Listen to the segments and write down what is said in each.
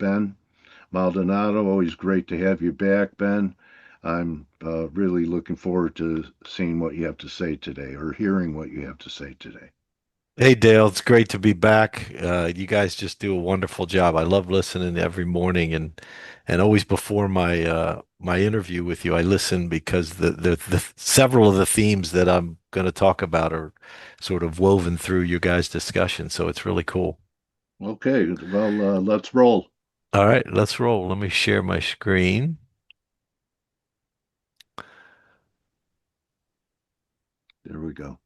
Benn. Maldonado, always great to have you back, Ben. I'm really looking forward to seeing what you have to say today or hearing what you have to say today. Hey Dale, it's great to be back. You guys just do a wonderful job. I love listening every morning and always before my interview with you, I listen because the several of the themes that I'm going to talk about are sort of woven through your guys' discussion. So it's really cool. Okay, well, let's roll. All right, let's roll. Let me share my screen. There we go.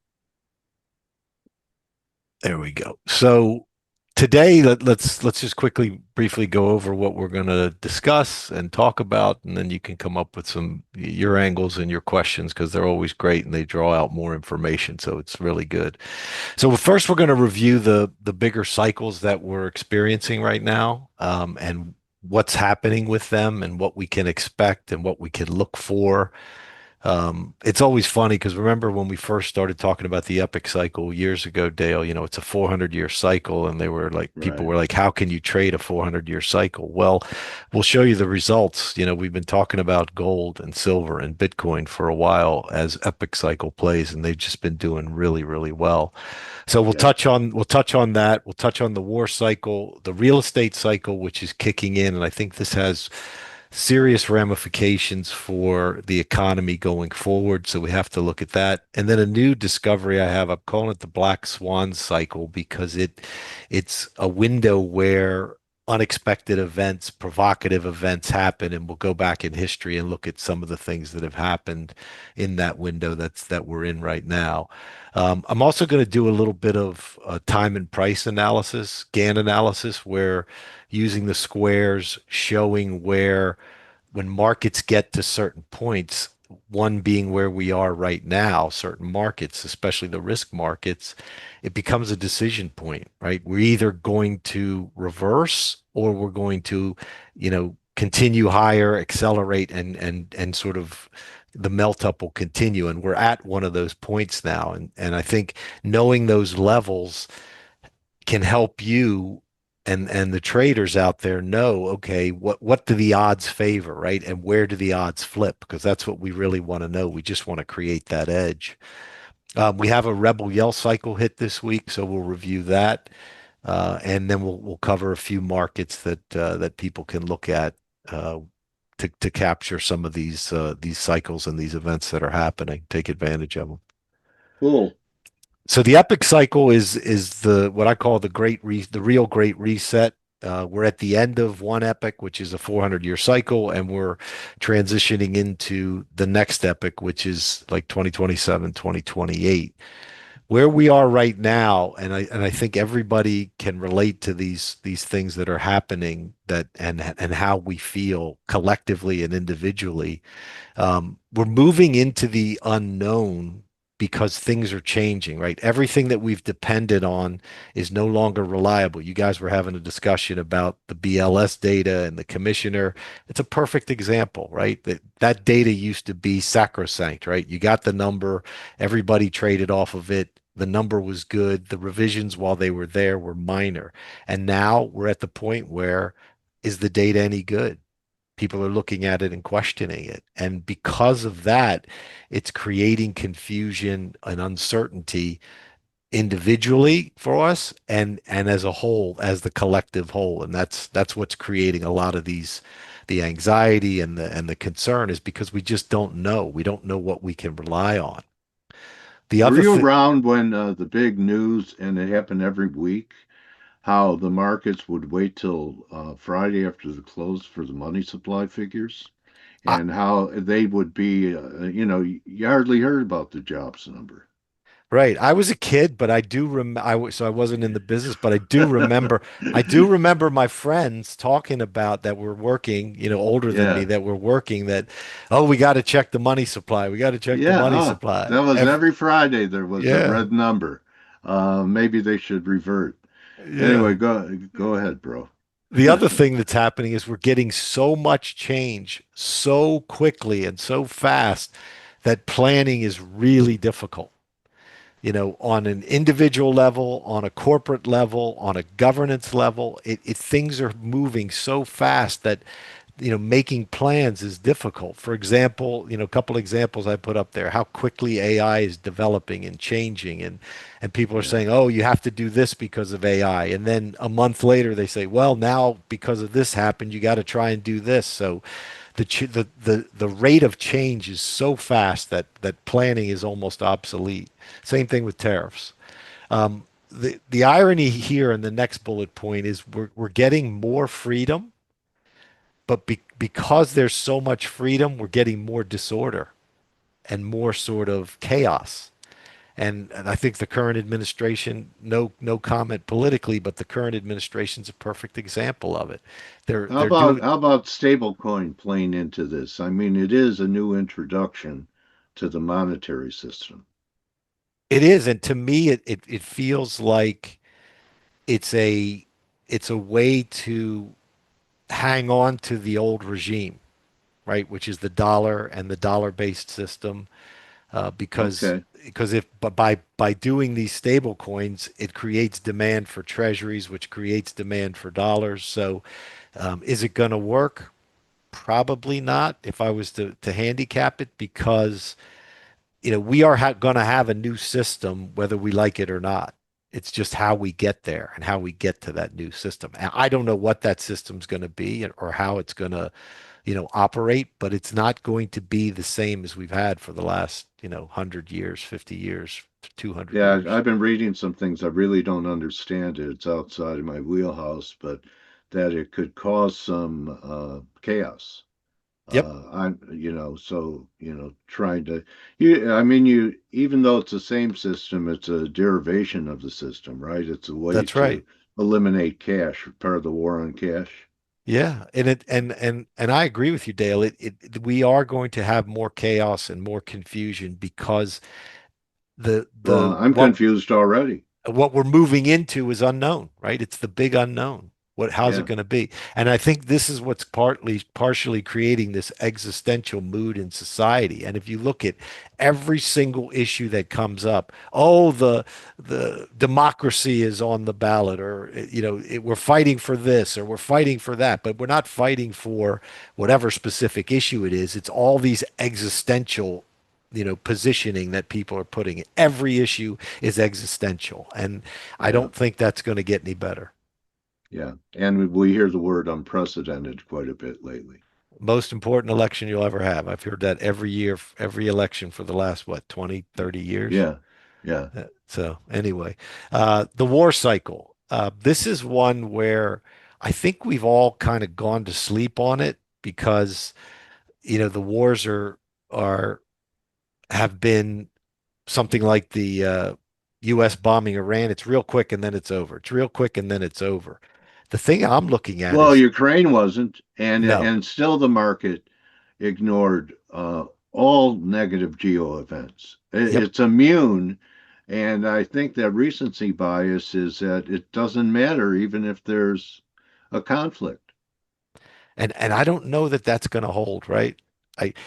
There we go. So today, let's just quickly, briefly go over what we're going to discuss and talk about, and then you can come up with some your angles and your questions because they're always great and they draw out more information. So it's really good. So first, we're going to review the bigger cycles that we're experiencing right now, and what's happening with them and what we can expect and what we can look for. It's always funny because remember when we first started talking about the epic cycle years ago, Dale, it's a 400-year cycle, and they were like, people Right. were like, how can you trade a 400-year cycle? Well, we'll show you the results. We've been talking about gold and silver and Bitcoin for a while as epic cycle plays, and they've just been doing really, really well. So Yep. we'll touch on that. We'll touch on the war cycle, the real estate cycle, which is kicking in, and I think this has serious ramifications for the economy going forward. So we have to look at that. And then a new discovery I have, I'm calling it the Black Swan cycle because it's a window where unexpected events, provocative events happen, and we'll go back in history and look at some of the things that have happened in that window that we're in right now. I'm also going to do a little bit of time and price analysis, Gann analysis, where using the squares, showing where when markets get to certain points, one being where we are right now, certain markets, especially the risk markets, it becomes a decision point, right? We're either going to reverse or we're going to, continue higher, accelerate, and sort of the melt up will continue. And we're at one of those points now. And I think knowing those levels can help you and the traders out there know, okay, what do the odds favor, right? And where do the odds flip? Because that's what we really want to know. We just want to create that edge. We have a Rebel Yell cycle hit this week, so we'll review that, and then we'll cover a few markets that people can look at to capture some of these cycles and these events that are happening. Take advantage of them. Cool. So the epic cycle is the what I call the real great reset. We're at the end of one epic, which is a 400-year cycle, and we're transitioning into the next epic, which is like 2027, 2028. Where we are right now, and I think everybody can relate to these things that are happening that and how we feel collectively and individually. We're moving into the unknown because things are changing, right? Everything that we've depended on is no longer reliable. You guys were having a discussion about the BLS data and the commissioner. It's a perfect example, right? That data used to be sacrosanct, right? You got the number, everybody traded off of it. The number was good. The revisions while they were there were minor. And now we're at the point where is the data any good? People are looking at it and questioning it. And because of that, it's creating confusion and uncertainty individually for us and as a whole, as the collective whole. And that's what's creating a lot of the anxiety and the concern is because we just don't know. We don't know what we can rely on. The Were other you thing, around when the big news, and it happened every week, how the markets would wait till Friday after the close for the money supply figures, and how they would be, you hardly heard about the jobs number. right. I was a kid, but I do so I wasn't in the business, but I do remember my friends talking about that were working, older than me Yeah. that were working that, oh, we got to check the money supply. We got to check the Yeah, money oh, supply. that was every Friday there was a Yeah. red number. Maybe they should revert. Yeah. Anyway, go ahead, bro. The other thing that's happening is we're getting so much change so quickly and so fast that planning is really difficult. on an individual level, on a corporate level, on a governance level. Things are moving so fast that making plans is difficult. For example, a couple examples I put up there, how quickly AI is developing and changing, and people are Yeah. saying, "Oh, you have to do this because of AI." And then a month later they say, "Well, now because of this happened, you got to try and do this." So the rate of change is so fast that planning is almost obsolete. Same thing with tariffs. The irony here in the next bullet point is we're getting more freedom, but because there's so much freedom, we're getting more disorder and more sort of chaos. And I think the current administration, no comment politically, but the current administration's a perfect example of it. They're doing How about stablecoin playing into this? I mean, it is a new introduction to the monetary system. it is, and to me, it feels like it's a it's a way to hang on to the old regime, right? Which is the dollar and the dollar-based system, because Okay. if by doing these stable coins, it creates demand for treasuries, which creates demand for dollars. So, is it going to work? Probably not. If I was to handicap it, because we are going to have a new system, whether we like it or not. It's just how we get there and how we get to that new system. And I don't know what that system's going to be or how it's going to, operate, but it's not going to be the same as we've had for the last, 100 years, 50 years, 200 Yeah, years. I've been reading some things. I really don't understand it. It's outside of my wheelhouse, but that it could cause some chaos. Yep, Trying to, even though it's the same system, it's a derivation of the system, right? It's a way that's right. to eliminate cash, part of the war on cash. Yeah, and I agree with you, Dale. We are going to have more chaos and more confusion because the Well, the I'm confused already. what we're moving into is unknown, right? It's the big unknown. How's it Yeah. going to be? And I think this is what's partially creating this existential mood in society. And if you look at every single issue that comes up, oh, the democracy is on the ballot, or we're fighting for this or we're fighting for that, but we're not fighting for whatever specific issue it is. It's all these existential positioning that people are putting. Every issue is existential, and I Yeah. don't think that's going to get any better. Yeah. And we hear the word unprecedented quite a bit lately. Most important election you'll ever have. I've heard that every year, every election for the last, what, 20, 30 years. Yeah. Yeah. So anyway, the war cycle. This is one where I think we've all kind of gone to sleep on it because, the wars are have been something like the U.S. bombing Iran. It's real quick and then it's over. It's real quick and then it's over. The thing I'm looking at Well, is Ukraine wasn't, no. and still the market ignored all negative geo events. Yep. It's immune, and I think that recency bias is that it doesn't matter even if there's a conflict. And I don't know that that's going to hold, right?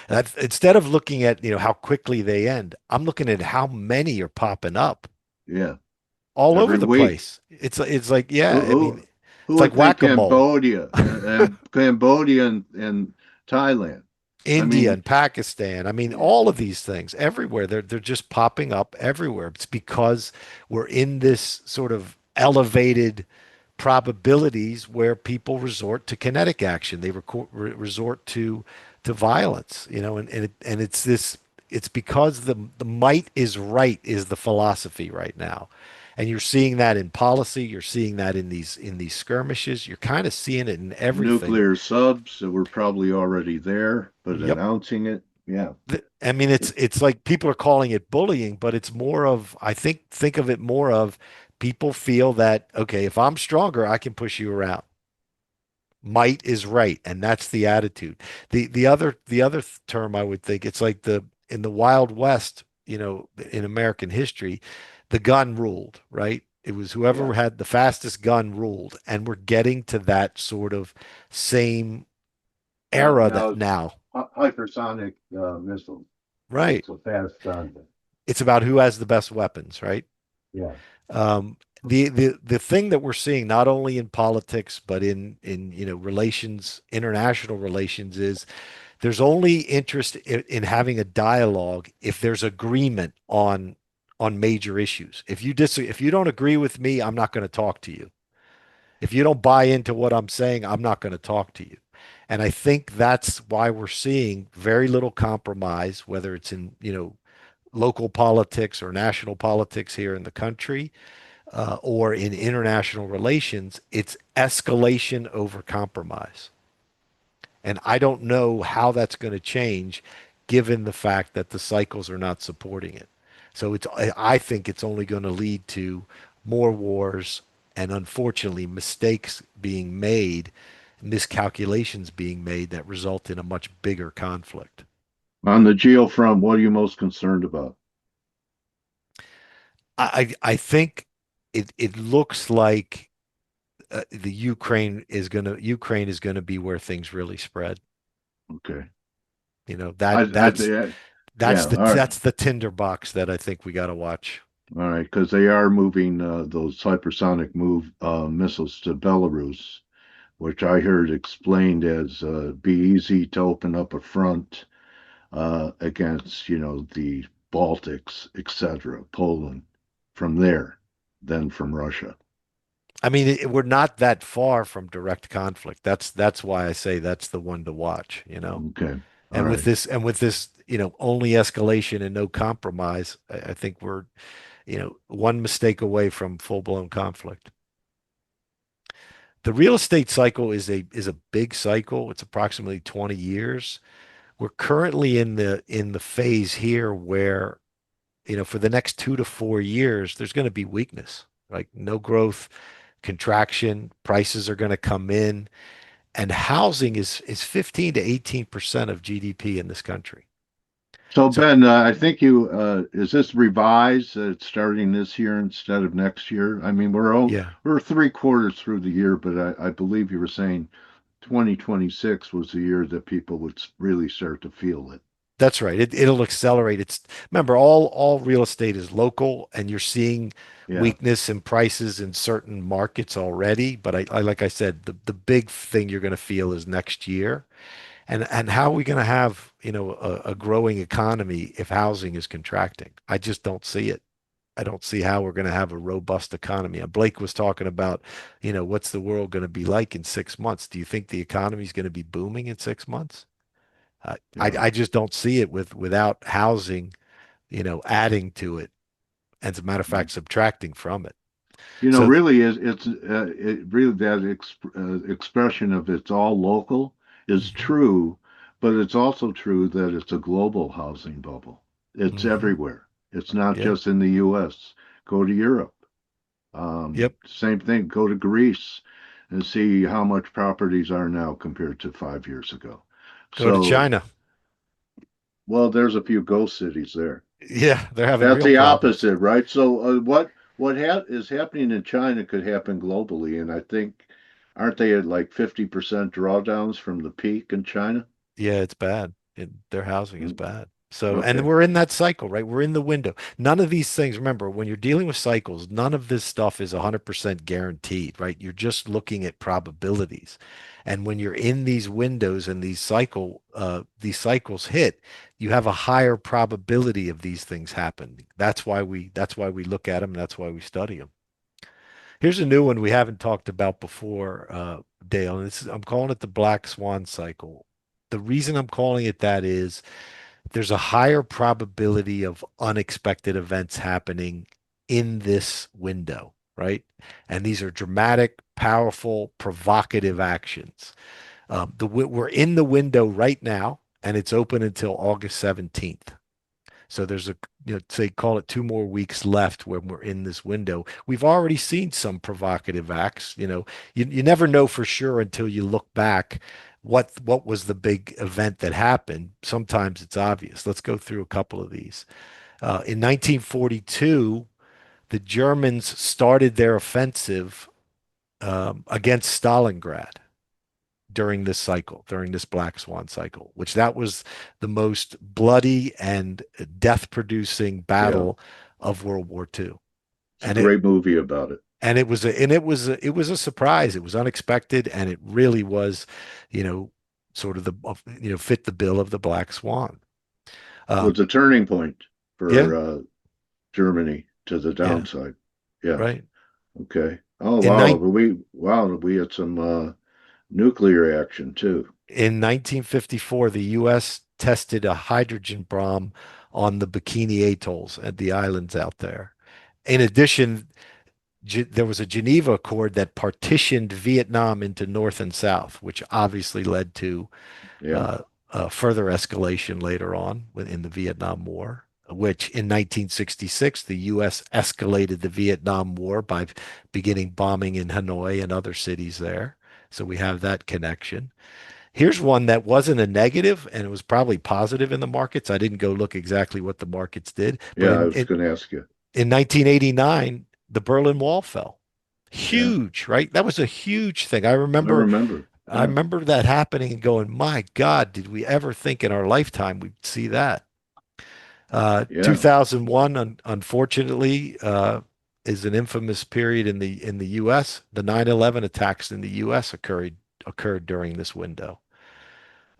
Instead of looking at how quickly they end, I'm looking at how many are popping up Yeah, all over every the week. place. It's like, yeah, Who I mean, who it's like would think whack-a-mole. Cambodia and Thailand? I India mean, and Pakistan. I mean, yeah, all of these things everywhere. They're just popping up everywhere. It's because we're in this sort of elevated probabilities where people resort to kinetic action. They resort to violence, and it's this. It's because the might is right is the philosophy right now. And you're seeing that in policy, you're seeing that in these skirmishes, you're kind of seeing it in everything. nuclear subs that were probably already there, but Yep. announcing it. Yeah. I mean, it's like people are calling it bullying, but it's more of, I think of it more of, people feel that, okay, if I'm stronger, I can push you around. Might is right, and that's the attitude. The other term I would think, it's like the in the Wild West, in American history, the gun ruled, right? It was Yeah. whoever had the fastest gun ruled, and we're getting to that sort of same era Now that it's now. hypersonic missiles. Right. That's a fast gun. it's about who has the best weapons, right? Yeah. Um, the thing that we're seeing not only in politics but in relations, international relations, is there's only interest in having a dialogue if there's agreement on major issues. If you don't agree with me, I'm not going to talk to you. If you don't buy into what I'm saying, I'm not going to talk to you. And I think that's why we're seeing very little compromise, whether it's in, local politics or national politics here in the country, or in international relations. It's escalation over compromise. And I don't know how that's going to change given the fact that the cycles are not supporting it. So I think it's only going to lead to more wars and unfortunately mistakes being made, miscalculations being made that result in a much bigger conflict. On the geo front, what are you most concerned about? I think it looks like the Ukraine is gonna be where things really spread. Okay. You know I, that I, yeah, yeah, all right. that's the tinderbox that I think we got to watch. All right, because they are moving those hypersonic move missiles to Belarus, which I heard explained as be easy to open up a front against, the Baltics, etc., Poland, from there, than from Russia. I mean, we're not that far from direct conflict. That's why I say that's the one to watch. Okay, all And with right. this, only escalation and no compromise, I think we're, one mistake away from full blown conflict. The real estate cycle is a big cycle. It's approximately 20 years. We're currently in the phase here where, for the next 2 to 4 years, there's going to be weakness, like no growth, contraction, prices are going to come in, and housing is 15 to 18% of GDP in this country. So So Ben, I think you is this revised starting this year instead of next year? I mean, yeah, we're 3 quarters through the year, but I believe you were saying 2026 was the year that people would really start to feel it. that's right. It'll accelerate. Remember, all real estate is local, and you're seeing Yeah, weakness in prices in certain markets already. But I like I said, the big thing you're going to feel is next year. And how are we going to have, a growing economy if housing is contracting? I just don't see it. I don't see how we're going to have a robust economy. And Blake was talking about, what's the world going to be like in 6 months? Do you think the economy is going to be booming in 6 months? yeah. I just don't see it without housing, adding to it. And as a matter of fact, subtracting from it. So Really, it really that expression of it's all local is mhm, true, but it's also true that it's a global housing bubble. It's mhm, everywhere. It's not yeah, just in the U.S. Go to Europe. yep. Same thing. Go to Greece and see how much properties are now compared to 5 years ago. Go to So, China. well, there's a few ghost cities there. Yeah, they're having That's real the problems. opposite, right? So, what is happening in China could happen globally, and I think aren't they at like 50% drawdowns from the peak in China? Yeah, it's bad. Their housing is Mm, bad. So, and okay, we're in that cycle, right? We're in the window. None of these things, remember, when you're dealing with cycles, none of this stuff is 100% guaranteed, right? You're just looking at probabilities. And when you're in these windows and these cycles hit, you have a higher probability of these things happening. That's why we look at them. That's why we study them. Here's a new one we haven't talked about before, Dale. And I'm calling it the Black Swan cycle. The reason I'm calling it that is there's a higher probability of unexpected events happening in this window, right? And these are dramatic, powerful, provocative actions. We're in the window right now, and it's open until August 17th. So there's say call it 2 more weeks left when we're in this window. We've already seen some provocative acts. You never know for sure until you look back what was the big event that happened. Sometimes it's obvious. Let's go through a couple of these. In 1942, the Germans started their offensive against Stalingrad. during this cycle, during this Black Swan cycle, which that was the most bloody and death-producing Yeah. battle of World War II. It's a And it great movie about it. it was a surprise. It was unexpected, and it really was, you know, sort of fit the bill of the Black Swan. Um, Was a turning point yeah, for Germany to the yeah, downside. Yeah. right. Okay. Oh In wow, nine we had some nuclear action too. in 1954, the U.S. tested a hydrogen bomb on the Bikini Atolls at the islands out there. In addition, there was a Geneva Accord that partitioned Vietnam into North and South, which obviously led to Yeah. uh, further escalation later on in the Vietnam War, which in 1966, the U.S. escalated the Vietnam War by beginning bombing in Hanoi and other cities there. So we have that connection. Here's one that wasn't a negative and it was probably positive in the markets. I didn't go look exactly what the markets did, but Yeah, I was going to ask you. in 1989, the Berlin Wall fell. Yeah, Huge, right? That was a huge thing. I remember. I Yeah. remember that happening and going, my God, did we ever think in our lifetime we'd see that? Yeah. 2001, unfortunately, is an infamous period in the U.S. The 9/11 attacks in the U.S. occurred during this window.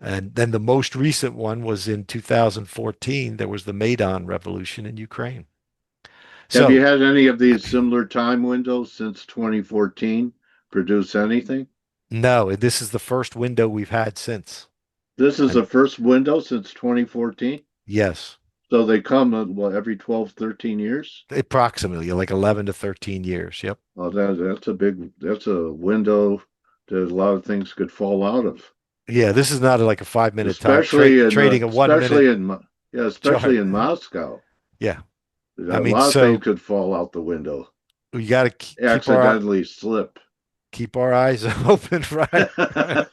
And then the most recent one was in 2014. There was the Maidan Revolution in Ukraine. Have you So, had any of these similar time windows since 2014 produce anything? no, this is the first window we've had since. This is And the first window since 2014. yes, So they come every 12, 13 years? approximately like 11 to 13 years. Yep. Oh, that's a window that a lot of things could fall out of. Yeah, this is not like a 5 minute time trading a 1 minute yeah, especially chart. in Moscow. Yeah. I A mean, lot of things so could fall out the window, we got to accidentally slip. keep our eyes open, right? Right.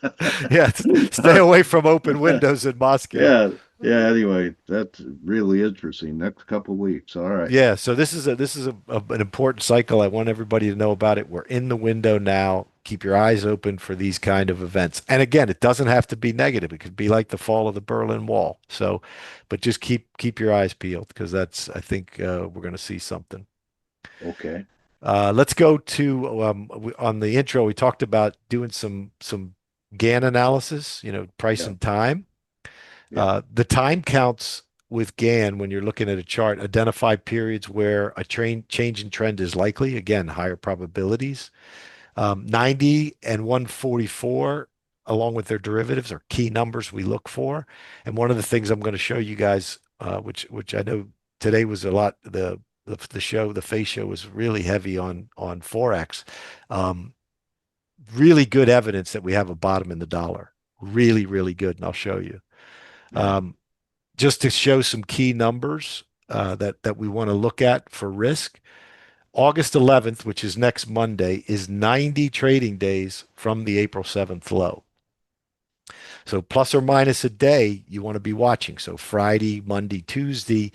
Yeah, stay away from open windows in Moscow. Yeah, yeah. Anyway, that's really interesting. Next couple of weeks. All right. Yeah, so this is an important cycle. I want everybody to know about it. We're in the window now. Keep your eyes open for these kind of events. And again, it doesn't have to be negative. It could be like the fall of the Berlin Wall. So, but just keep your eyes peeled because that's I think we're going to see something. Okay. Let's go to on the intro. We talked about doing some Gann analysis. Price Yeah. and time. Yeah. The time counts with Gann when you're looking at a chart identify periods where a change in trend is likely. Again, higher probabilities. 90 and 144, along with their derivatives, are key numbers we look for. And one of the things I'm going to show you guys, which I know today was a lot the face show was really heavy on forex. Um, really good evidence that we have a bottom in the dollar. Really, really good, and I'll show you. Yeah. Um, just to show some key numbers that we want to look at for risk. August 11th, which is next Monday, is 90 trading days from the April 7th low. So plus or minus a day, you want to be watching. So Friday, Monday, Tuesday,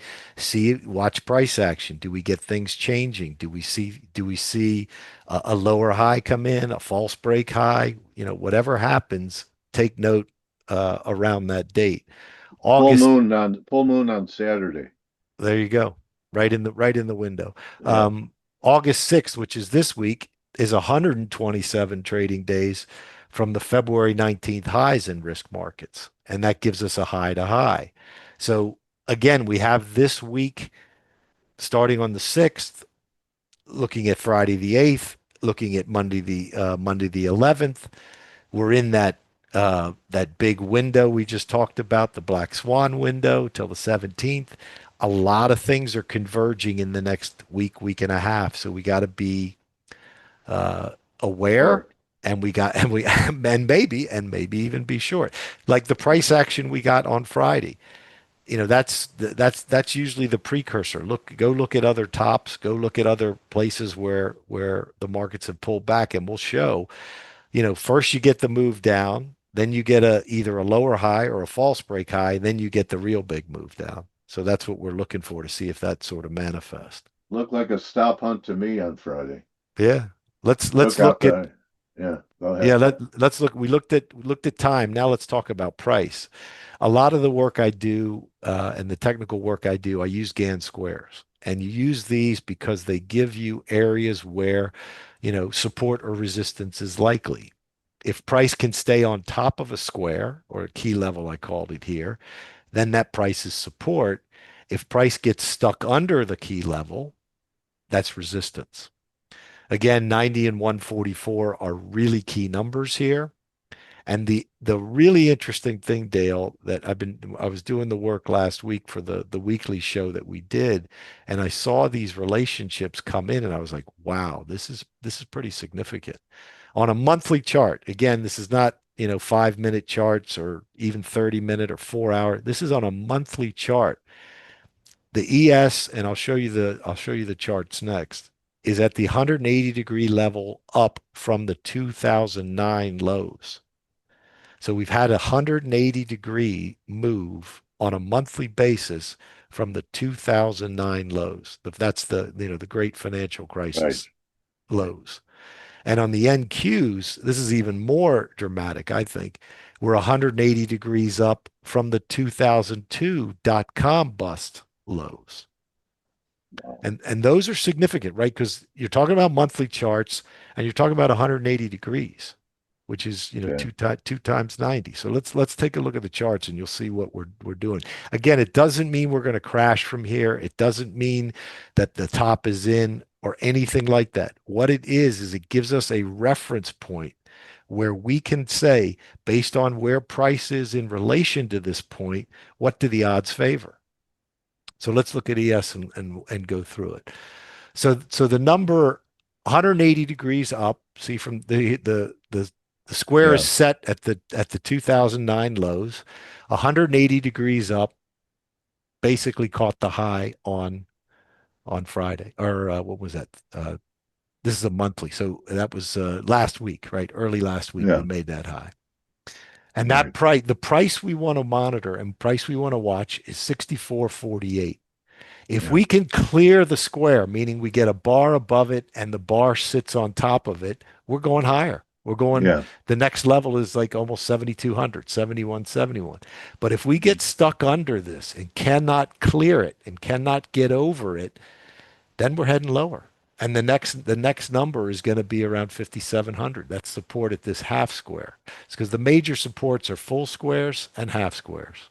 watch price action. Do we get things changing? Do we see a lower high come in, a false break high? Whatever happens, take note around that date. August Full moon on Saturday. There you go. Right in the window. Yeah. Um, August 6th, which is this week, is 127 trading days from the February 19th highs in risk markets. And that gives us a high to high. So again, we have this week starting on the 6th, looking at Friday the 8th, looking at Monday the 11th. We're in that big window we just talked about, the Black Swan window till the 17th. A lot of things are converging in the next week and a half. So we got to be uh, aware, Alert. and maybe even be short. Like the price action we got on Friday. That's usually the precursor. Go look at other tops. Go look at other places where the markets have pulled back, and we'll show first you get the move down, then you get either a lower high or a false break high, then you get the real big move down. So that's what we're looking for to see if that sort of manifests. Looked like a stop hunt to me on Friday. Yeah. Let's Took look out at the Yeah, go Yeah, ahead. let's look. We looked at time. Now let's talk about price. A lot of the work I do and the technical work I do, I use Gann squares, and you use these because they give you areas where, support or resistance is likely. If price can stay on top of a square or a key level, I called it here, then that price is support. If price gets stuck under the key level, that's resistance. Again, 90 and 144 are really key numbers here. And the really interesting thing, Dale, that I was doing the work last week for the weekly show that we did, and I saw these relationships come in, and I was like, wow, this is pretty significant. On a monthly chart, again, this is not, 5-minute charts or even 30-minute or 4 hour. This is on a monthly chart. The ES, and I'll show you the charts next, is at the 180-degree level up from the 2009 lows. So we've had a 180-degree move on a monthly basis from the 2009 lows. That's the great financial Right. crisis lows. And on the NQs, this is even more dramatic, I think. We're 180 degrees up from the 2002 dot-com bust lows. Wow. And those are significant, right? Because you're talking about monthly charts and you're talking about 180 degrees, which is, Okay. two times 90. So let's take a look at the charts and you'll see what we're doing. Again, it doesn't mean we're going to crash from here. It doesn't mean that the top is in or anything like that. What it is it gives us a reference point where we can say, based on where price is in relation to this point, what do the odds favor? So let's look at ES and go through it. So the number 180 degrees up, see from the square is Yeah. set at the 2009 lows, 180 degrees up, basically caught the high on Friday, or what was that? This is a monthly, so that was last week, right? Early last week we Yeah. made that high. And that Right. price, the price we want to monitor and price we want to watch is 64.48. If Yeah. we can clear the square, meaning we get a bar above it and the bar sits on top of it, we're going higher. We're going, Yeah. the next level is like almost 7,200, 71, 71. But if we get stuck under this and cannot clear it and cannot get over it, then we're heading lower. And the next number is going to be around 5,700. That's support at this half square. It's because the major supports are full squares and half squares.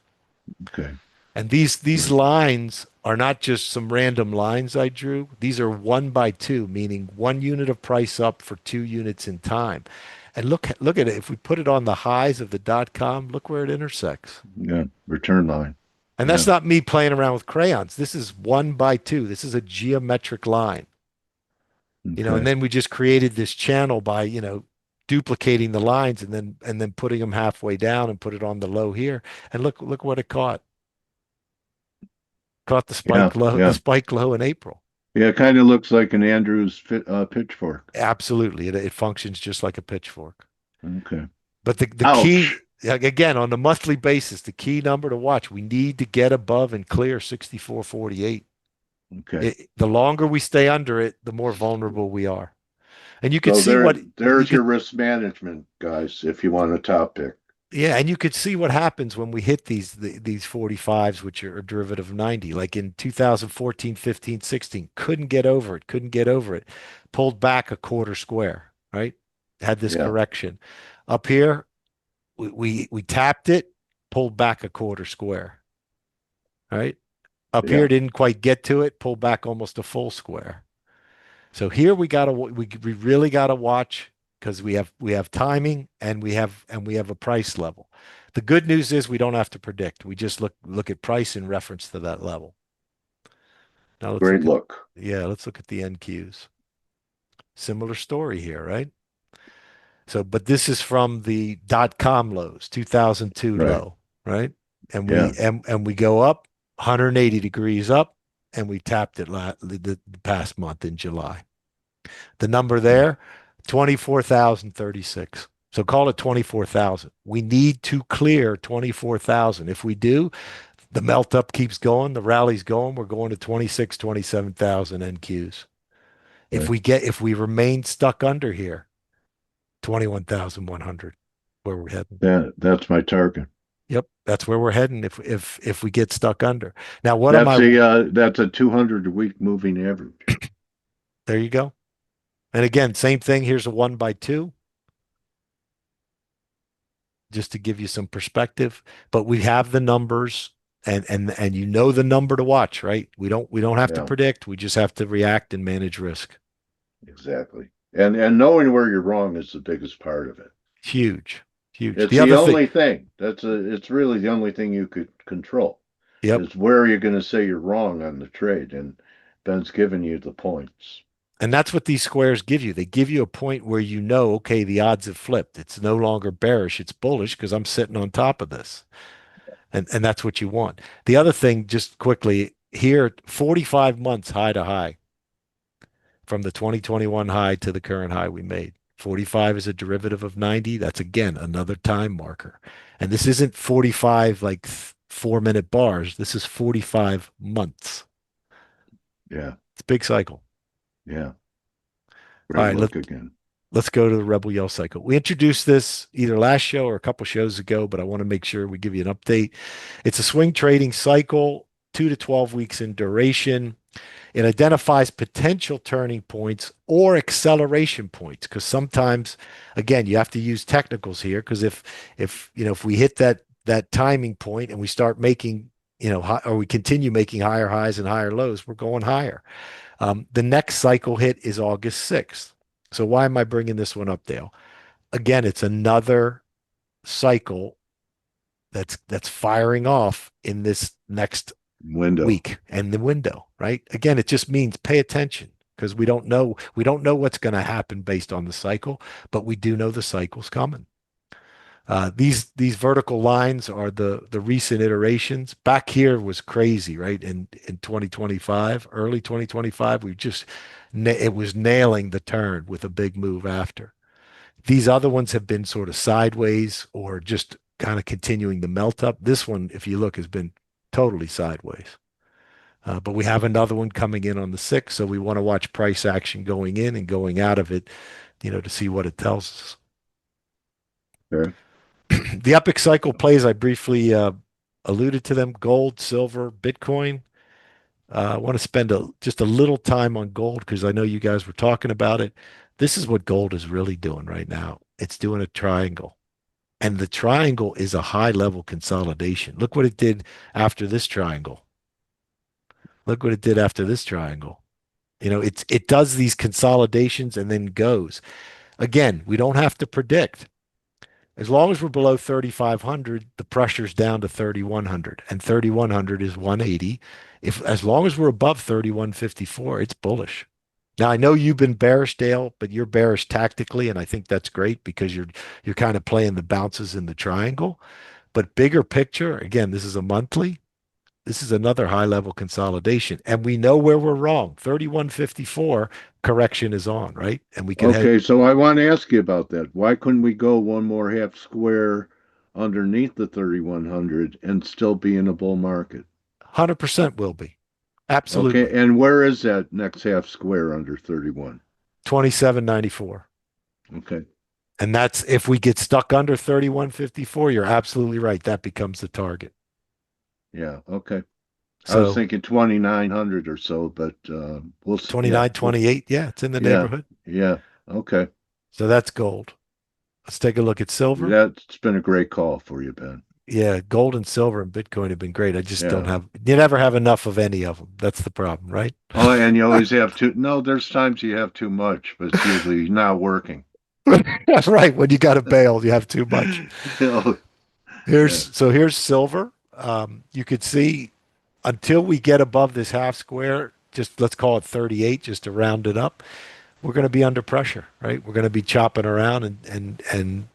Okay. And these Good. lines are not just some random lines I drew. These are 1 by 2, meaning 1 unit of price up for 2 units in time. And look at it. If we put it on the highs of the .com, look where it intersects. Yeah. Return line. And that's Yeah. not me playing around with crayons. This is 1 by 2. This is a geometric line. And Okay. then we just created this channel by, duplicating the lines and then putting them halfway down and put it on the low here. And look what it caught. Caught Yeah. the Yeah. spike low in April. Yeah. It kind of looks like an Andrews pitchfork. Absolutely. It functions just like a pitchfork. Okay. But the key, Ouch. like, again, on the monthly basis, the key number to watch, we need to get above and clear 64.48. Okay. The longer we stay under it, the more vulnerable we are. And you could So see what you there's your could, risk management, guys, if you want a top pick. yeah, and you could see what happens when we hit these 45s, which are a derivative of 90. Like in 2014, 15, 16, couldn't get over it, pulled back a quarter square, right? Had this Yeah. correction. Up here, we tapped it, pulled back a quarter square, right? Up here, Yeah. didn't quite get to it, pulled back almost a full square. So here we really gotta watch because we have timing and we have a price level. The good news is we don't have to predict. We just look at price in reference to that level. Now let's Great look at look. yeah, let's look at the NQs. Similar story here, right? So, but this is from the .com lows, 2002 Right. low, right? And we Yeah. and we go up 180 degrees up, and we tapped it the past month in July. The number Okay. there, 24,036. So call it 24,000. We need to clear 24,000. If we do, the melt up keeps going, the rally's going, we're going to 26, 27,000 NQs. Okay. If we remain stuck under here, 21,100, where we're heading. That's my target. Yep, that's where we're heading if we get stuck under. Now, what am That's I? that's a 200 week moving average. There you go. And again, same thing. Here's a 1 by 2, just to give you some perspective. But we have the numbers, and you know the number to watch, right? We don't have to Yeah, predict. We just have to react and manage risk. exactly. And knowing where you're wrong is the biggest part of it. Huge, huge. It's The the other thing, only thing. It's really the only thing you could control yep. is where you're going to say you're wrong on the trade, and Ben's giving you the points. And that's what these squares give you. They give you a point where you know, okay, the odds have flipped. It's no longer bearish, it's bullish because I'm sitting on top of this. And that's what you want. The other thing, just quickly, here, 45 months high to high from the 2021 high to the current high we made. 45 is a derivative of 90. That's again another time marker. And this isn't 45 like 4 minute bars. This is 45 months. Yeah, It's a big cycle. yeah. All Great right, look again. let's go to the Rebel Yell cycle. We introduced this either last show or a couple shows ago, but I want to make sure we give you an update. It's a swing trading cycle, 2 to 12 weeks in duration. It identifies potential turning points or acceleration points because sometimes, again, you have to use technicals here because if we hit that timing point and we start making or we continue making higher highs and higher lows, we're going higher. The next cycle hit is August 6th. So why am I bringing this one up, Dale? Again, it's another cycle that's firing off in this next Window. week and the window, right? Again, it just means pay attention because we don't know what's going to happen based on the cycle, but we do know the cycle's coming. These vertical lines are the recent iterations. Back here was crazy, right? In 2025, early 2025, it was nailing the turn with a big move after. These other ones have been sort of sideways or just kind of continuing the melt up. This one, if you look, has been totally sideways. But we have another one coming in on the 6th, so we want to watch price action going in and going out of it, to see what it tells us. Okay. The epic cycle plays, I briefly alluded to them: gold, silver, Bitcoin. I want to spend just a little time on gold because I know you guys were talking about it. This is what gold is really doing right now. It's doing a triangle. And the triangle is a high level consolidation. Look what it did after this triangle. Look what it did after this triangle. It does these consolidations and then goes. Again, we don't have to predict. As long as we're below 3,500, the pressure's down to 3,100, and 3,100 is 180. As long as we're above 3,154, it's bullish. Now I know you've been bearish, Dale, but you're bearish tactically, and I think that's great because you're kind of playing the bounces in the triangle. But bigger picture, again, this is a monthly. This is another high level consolidation, and we know where we're wrong. 3,154 correction is on, right? And we could head Okay, so I want to ask you about that. Why couldn't we go one more half square underneath the 3,100 and still be in a bull market? 100% will be. Okay, Absolutely. and where is that next half square under 31? 2794. Okay, And that's if we get stuck under 3154, you're absolutely right. That becomes the target. yeah, okay. I was So thinking 2,900 or so, but we'll see. Yeah, 29, 28, yeah, it's in the yeah, neighborhood. yeah. Okay, So that's gold. Let's take a look at silver. that's been a great call for you, Ben. Yeah, gold and silver and Bitcoin have been great. I just don't Yeah. you never have enough of any of them. That's the problem, right? Oh, and you always have too. No, there's times you have too much, but it's usually not working. That's right. When you got to bail, you have too much. Oh, yeah. Here's silver. You could see until we get above this half square, just let's call it 38, just to round it up, we're going to be under pressure, right? We're going to be chopping around and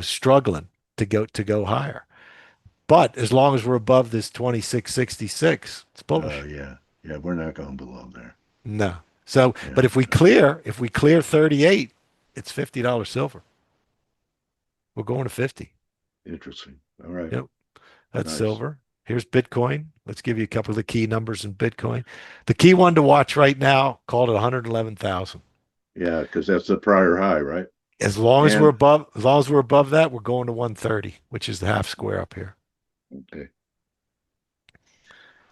struggling to go higher. But as long as we're above this 2666, it's bullish. Yeah. Yeah. We're not going below there. No. So, Yeah. but if we clear 38, it's $50 silver. We're going to 50. Interesting. All right. Yep. That's Nice. silver. Here's Bitcoin. Let's give you a couple of the key numbers in Bitcoin. The key one to watch right now, called it 111,000. Yeah, because that's the prior high, right? And As long as we're above that, we're going to 130, which is the half square up here. okay,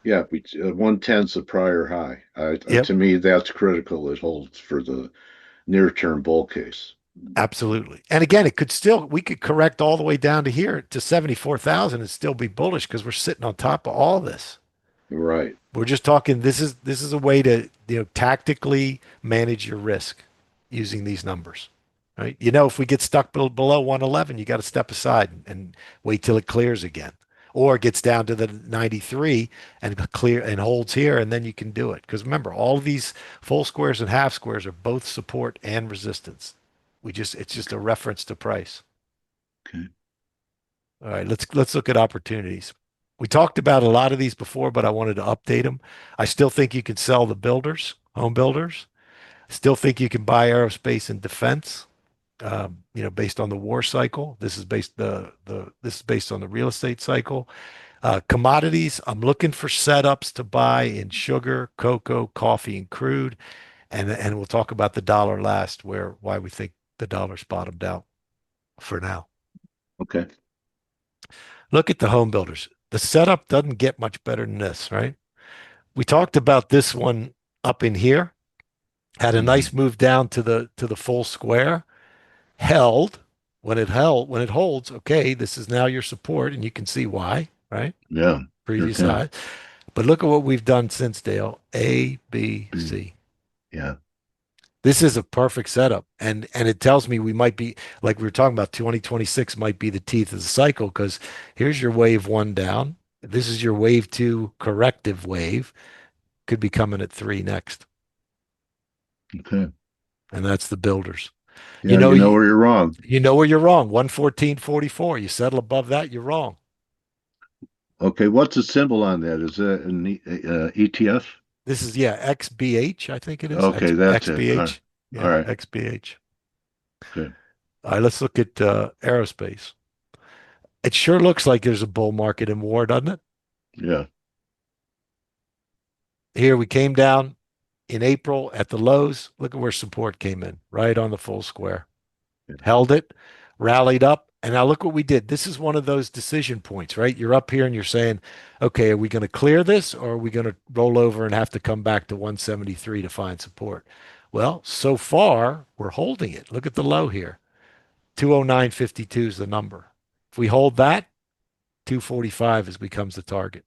yeah, 110's the prior high. Yep, To me, that's critical. It holds for the near-term bull case. absolutely. And again, we could correct all the way down to here to 74,000 and still be bullish because we're sitting on top of all this. Right. We're just talking. This is a way to tactically manage your risk using these numbers, right? If we get stuck below 111, you got to step aside and wait till it clears again, or it gets down to the 93 and clear and holds here, and then you can do it. Because remember, all of these full squares and half squares are both support and resistance. It's just a reference to price. Okay. All right, let's look at opportunities. We talked about a lot of these before, but I wanted to update them. I still think you can sell the builders, home builders. Still think you can buy aerospace and defense. Based on the war cycle. This is based on the real estate cycle. Commodities. I'm looking for setups to buy in sugar, cocoa, coffee, and crude. And we'll talk about the dollar last, why we think the dollar's bottomed out for now. Okay. Look at the home builders. The setup doesn't get much better than this, right? We talked about this one up in here, had a Hmm. nice move down to the full square, held. When it holds, okay, this is now your support, and you can see why, right? Yeah. Sure Previous can. high. But look at what we've done since, Dale. A, B, B. C. Yeah. This is a perfect setup. And it tells me we might be, like we were talking about, 2026 might be the teeth of the cycle because here's your wave one down. This is your wave two corrective wave. Could be coming at three next. Okay. And that's the builders. You Yeah. know, You know you, where you're wrong. you know where you're wrong. 114.44. You settle above that, you're wrong. Okay. What's the symbol on that? Is that an ETF? This is, yeah, XBH, I think it is. Okay. That's it. XBH. All Yeah, right. XBH. Okay. All right, let's look at aerospace. It sure looks like there's a bull market in war, doesn't it? Yeah. Here we came down in April at the lows. Look at where support came in, right on the full square. Yeah. Held it, rallied up, and now look what we did. This is one of those decision points, right? You're up here and you're saying, okay, are we going to clear this or are we going to roll over and have to come back to 173 to find support? Well, so far, we're holding it. Look at the low here. 209.52 is the number. If we hold that, 245 becomes the target.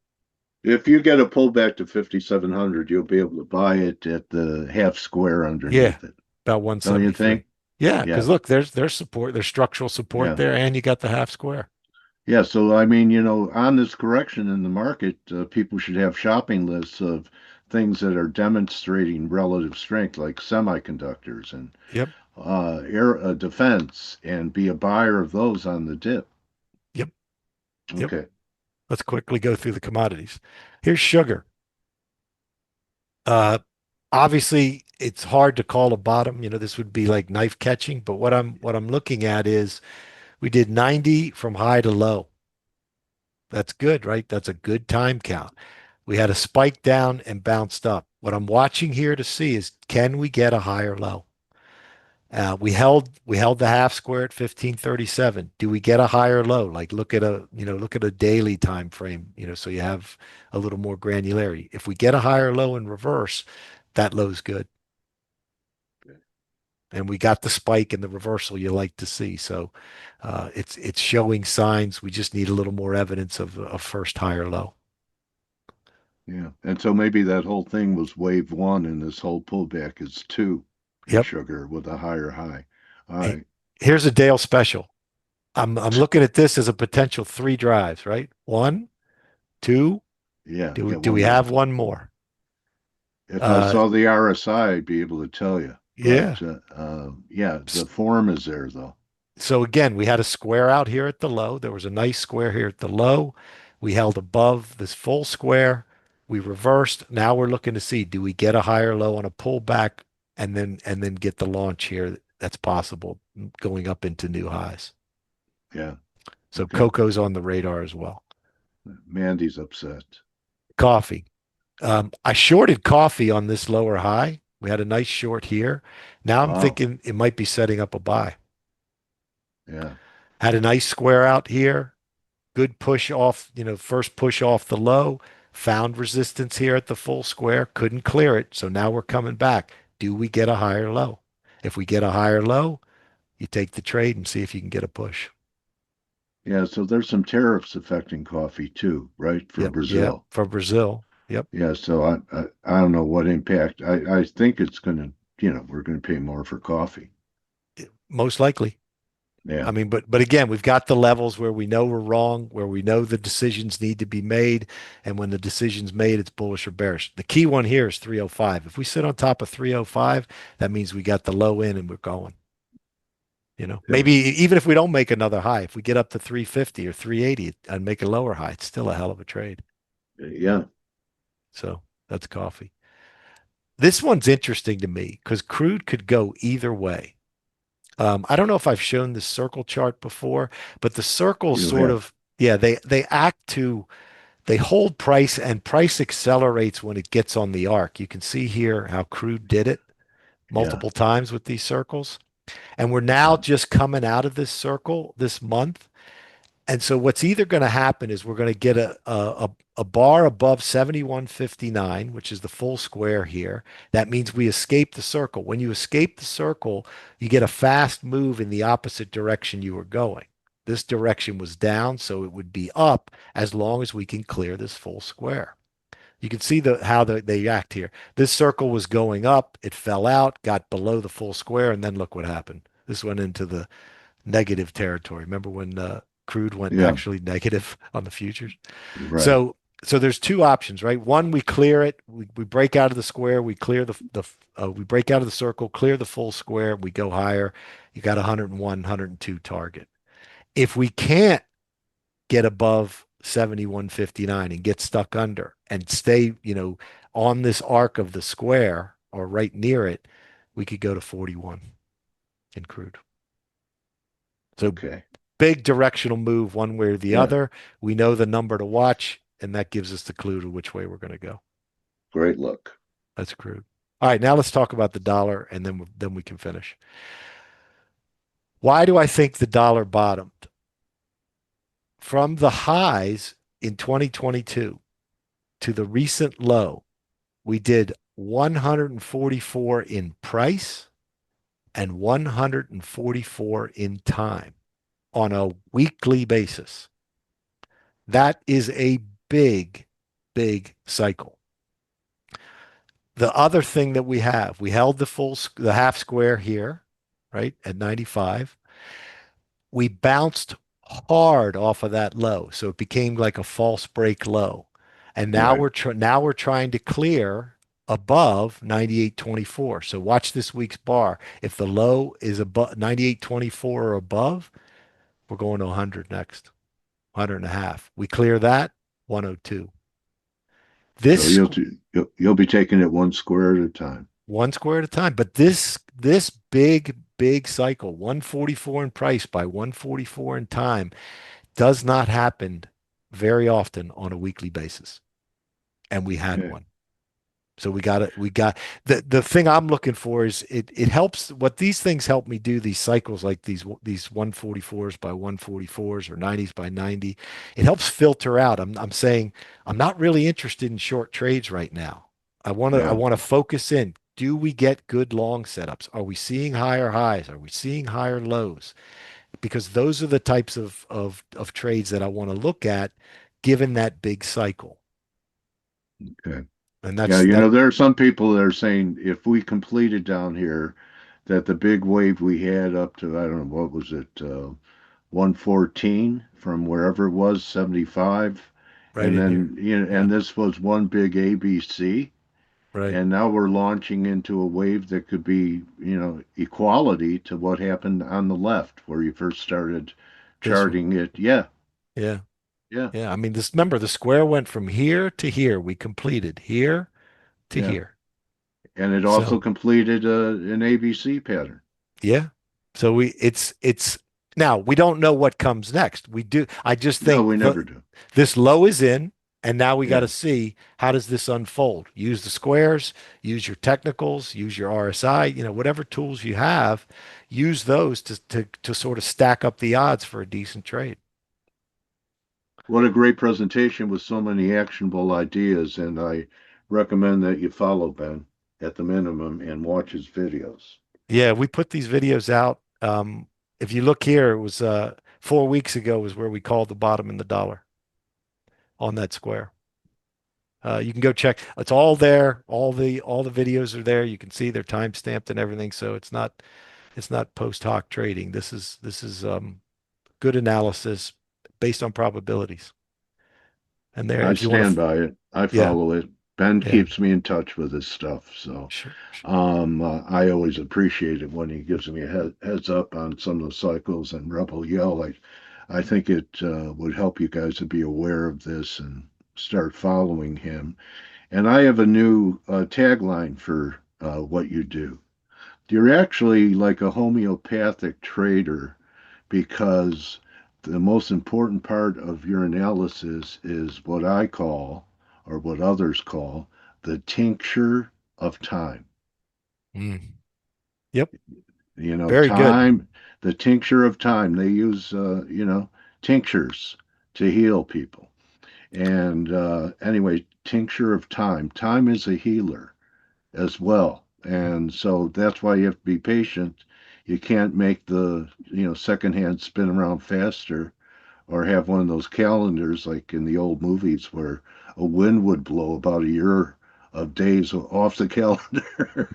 If you get a pullback to 5,700, you'll be able to buy it at the half square Yeah, underneath it. about Don't you 173. think? Yeah, Yeah. because look, there's support, there's structural support Yeah. there, and you got the half square. Yeah. So, I mean, on this correction in the market, people should have shopping lists of things that are demonstrating relative strength, like semiconductors and Yep, air defense, and be a buyer of those on the dip. yep, yep. Okay. Let's quickly go through the commodities. Here's sugar. Uh, Obviously, it's hard to call a bottom. This would be like knife catching, but what I'm looking at is we did 90 from high to low. That's good, right? That's a good time count. We had a spike down and bounced up. What I'm watching here to see is can we get a higher low? We held the half square at 1537. Do we get a higher low? Like look at a daily time frame, so you have a little more granularity. If we get a higher low in reverse, that low's good. And we got the spike and the reversal you like to see. So it's showing signs. We just need a little more evidence of a first higher low. Yeah. And so maybe that whole thing was wave one, and this whole pullback is two in Yep. sugar with a higher high. All Hey, right. here's a Dale special. I'm looking at this as a potential three drives, right? One, two. Yeah. Do we Get do one we have more. one more? If I Uh, saw the RSI, I'd be able to tell you. yeah. But yeah, the form is there though. So again, we had a square out here at the low. There was a nice square here at the low. We held above this full square. We reversed. Now we're looking to see, do we get a higher low on a pullback and then get the launch here that's possible going up into new highs. Yeah. So Okay. cocoa's on the radar as well. Mandy's upset. Coffee. I shorted coffee on this lower high. We had a nice short here. Now I'm Wow. thinking it might be setting up a buy. Yeah. Had a nice square out here. Good push off, first push off the low. Found resistance here at the full square. Couldn't clear it. So now we're coming back. Do we get a higher low? If we get a higher low, you take the trade and see if you can get a push. Yeah. So there's some tariffs affecting coffee too, right? For Yep. Yep. Brazil. For Brazil. Yep. Yeah. So I don't know what impact. I think it's going to, we're going to pay more for coffee. Most likely. I Yeah. mean, but again, we've got the levels where we know we're wrong, where we know the decisions need to be made, and when the decision's made, it's bullish or bearish. The key one here is 305. If we sit on top of 305, that means we got the low in and we're going. Okay. Maybe even if we don't make another high, if we get up to 350 or 380 and make a lower high, it's still a hell of a trade. Yeah. So that's coffee. This one's interesting to me because crude could go either way. I don't know if I've shown this circle chart before, but the circles You sort have. of, yeah, they hold price and price accelerates when it gets on the arc. You can see here how crude did it Yeah. multiple times with these circles. And we're now Yeah. just coming out of this circle this month. And so what's either going to happen is we're going to get a bar above 71.59, which is the full square here. That means we escape the circle. When you escape the circle, you get a fast move in the opposite direction you were going. This direction was down, so it would be up as long as we can clear this full square. You can see how they act here. This circle was going up, it fell out, got below the full square, and then look what happened. This went into the negative territory. Remember when crude went Yeah. actually negative on the futures? Right. So there's two options, right? One, we clear it, we break out of the square, we clear we break out of the circle, clear the full square, we go higher. You got 101, 102 target. If we can't get above 71.59 and get stuck under and stay, on this arc of the square or right near it, we could go to 41 in crude. So Okay. big directional move one way or the Yeah. other. We know the number to watch, and that gives us the clue to which way we're going to go. Great look. That's crude. All right, now let's talk about the dollar, and then we can finish. Why do I think the dollar bottomed? From the highs in 2022 to the recent low, we did 144 in price and 144 in time on a weekly basis. That is a big, big cycle. The other thing that we held the half square here, right, at 95. We bounced hard off of that low. So it became like a false break low. And now Right. now we're trying to clear above 98.24. So watch this week's bar. If the low is above 98.24 or above, we're going to 100 next. 100 and a half. We clear that, 102. So This you'll be taking it one square at a time. one square at a time, but this big cycle, 144 in price by 144 in time, does not happen very often on a weekly basis. And we had Okay. one. So we got the thing I'm looking for is it helps what these things help me do, these cycles like these 144s by 144s or 90s by 90. It helps filter out. I'm saying I'm not really interested in short trades right now. I Yeah. want to focus in. Do we get good long setups? Are we seeing higher highs? Are we seeing higher lows? Because those are the types of trades that I want to look at given that big cycle. Okay. And Yeah. that's that There are some people that are saying if we completed down here, that the big wave we had up to, I don't know, what was it, 114 from wherever it was, 75. right And in here. then, Yeah, and this was one big ABC. right. And now we're launching into a wave that could be, equality to what happened on the left where you first started This one. charting it. Yeah. Yeah. Yeah. Yeah. I mean, this remember the square went from here to here. We completed here to Yeah. here. And it also So completed an ABC pattern. yeah. So it's now we don't know what comes next. We do. I just No, think we never do. this low is in And now we got to Yeah. see, how does this unfold? Use the squares, use your technicals, use your RSI, whatever tools you have, use those to sort of stack up the odds for a decent trade. What a great presentation with so many actionable ideas, and I recommend that you follow Ben at the minimum and watch his videos. Yeah, we put these videos out. If you look here, it was 4 weeks ago was where we called the bottom in the dollar on that square. You can go check. It's all there. All the videos are there. You can see they're time stamped and everything. So it's not post hoc trading. This is good analysis based on probabilities. And there, I if you want stand to, by it. I yeah, follow it. Ben yeah, keeps me in touch with his stuff, so sure, sure. I always appreciate it when he gives me a heads up on some of the cycles and Rebel Yell. I think it would help you guys to be aware of this and start following him. And I have a new tagline for what you do. You're actually like a homeopathic trader because the most important part of your analysis is what I call, or what others call, the tincture of time. Mm. Yep, very good. Time, the tincture of time. They use, tinctures to heal people. And anyway, tincture of time. Time is a healer as well. And so that's why you have to be patient. You can't make the, secondhand spin around faster or have one of those calendars like in the old movies where a wind would blow about a year of days off the calendar.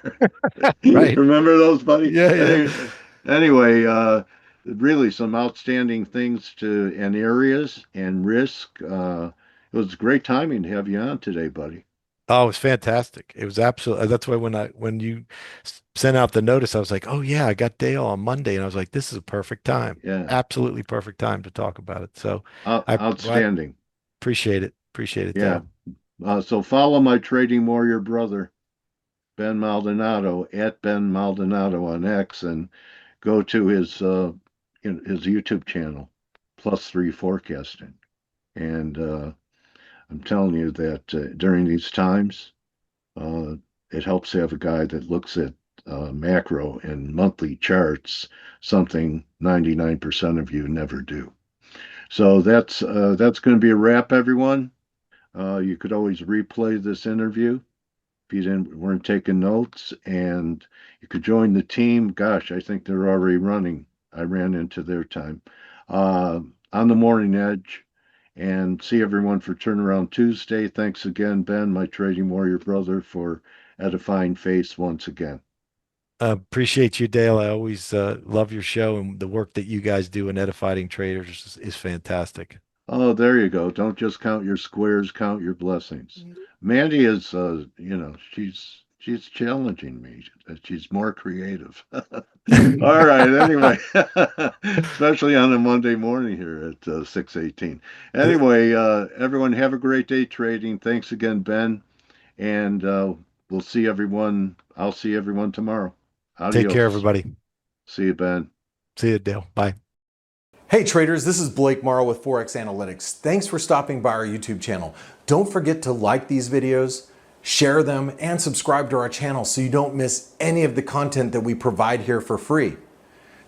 Right. Remember those, buddy? Yeah, yeah. Anyway, really some outstanding things to and areas and risk. It was great timing to have you on today, buddy. Oh, it was fantastic. It was absolutely. That's why when you sent out the notice, I was like, oh yeah, I got Dale on Monday, and I was like, this is a perfect time, Yeah, absolutely perfect time to talk about it. So I outstanding. appreciate it, Yeah. Dale. So follow my trading warrior brother, Ben Maldonado, at Ben Maldonado on X, and go to his YouTube channel, Plus3 Forecasting. And I'm telling you that during these times, uh, it helps to have a guy that looks at macro and monthly charts, something 99% of you never do. So that's going to be a wrap, everyone. You could always replay this interview if you weren't taking notes, and you could join the team. Gosh, I think they're already running. I ran into their time uh, on the morning edge, and see everyone for Turnaround Tuesday. Thanks again, Ben, my trading warrior brother, for edifying faith once again. Appreciate you, Dale. I always love your show, and the work that you guys do in edifying traders is fantastic. Oh, there you go. Don't just count your squares, count your blessings. Mandy is, she's challenging me. She's more creative. All right. Anyway, especially on a Monday morning here at 6:18. Anyway, everyone have a great day trading. Thanks again, Ben, and we'll see everyone. I'll see everyone tomorrow. Take care, Adios. everybody. See you, Ben. See you, Dale. Bye. Hey traders, this is Blake Morrow with Forex Analytics. Thanks for stopping by our YouTube channel. Don't forget to like these videos, share them, and subscribe to our channel so you don't miss any of the content that we provide here for free.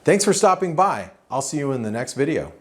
Thanks for stopping by. I'll see you in the next video.